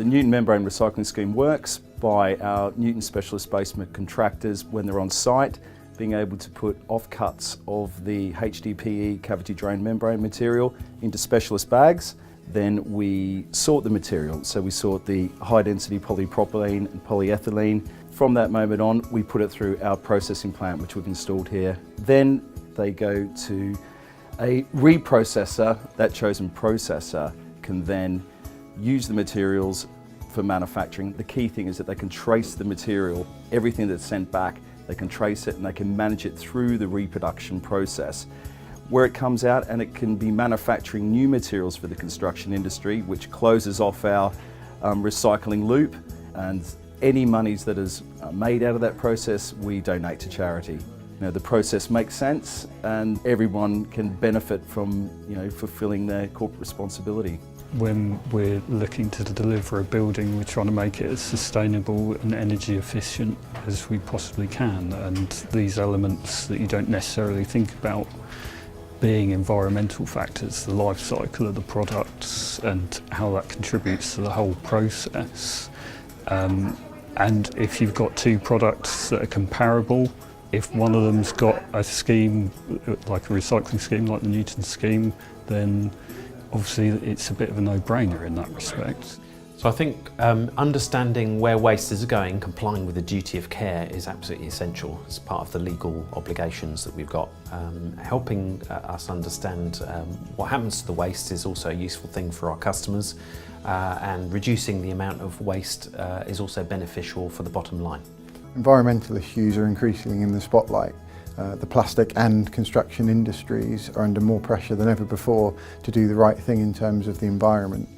Newton membrane recycling scheme works by our Newton specialist basement contractors, when they're on site, being able to put offcuts of the HDPE cavity drain membrane material into specialist bags. Then we sort the material. So we sort the high density polypropylene and polyethylene. From that moment on, we put it through our processing plant, which we've installed here. Then they go to a reprocessor. That chosen processor can then use the materials for manufacturing. The key thing is that they can trace the material, everything that's sent back, they can trace it and they can manage it through the reproduction process, where it comes out, and it can be manufacturing new materials for the construction industry, which closes off our recycling loop, and any monies that is made out of that process we donate to charity. You know, the process makes sense and everyone can benefit from, you know, fulfilling their corporate responsibility. When we're looking to deliver a building, we're trying to make it as sustainable and energy efficient as we possibly can, and these elements that you don't necessarily think about being environmental factors, the life cycle of the products and how that contributes to the whole process. And if you've got two products that are comparable, if one of them's got a scheme, like a recycling scheme like the Newton scheme, then obviously it's a bit of a no-brainer in that respect. So I think understanding where waste is going, complying with the duty of care is absolutely essential. It's part of the legal obligations that we've got. Helping us understand what happens to the waste is also a useful thing for our customers, and reducing the amount of waste is also beneficial for the bottom line. Environmental issues are increasingly in the spotlight. The plastic and construction industries are under more pressure than ever before to do the right thing in terms of the environment.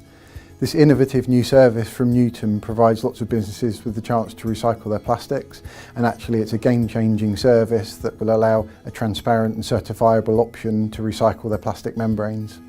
This innovative new service from Newton provides lots of businesses with the chance to recycle their plastics, and actually it's a game-changing service that will allow a transparent and certifiable option to recycle their plastic membranes.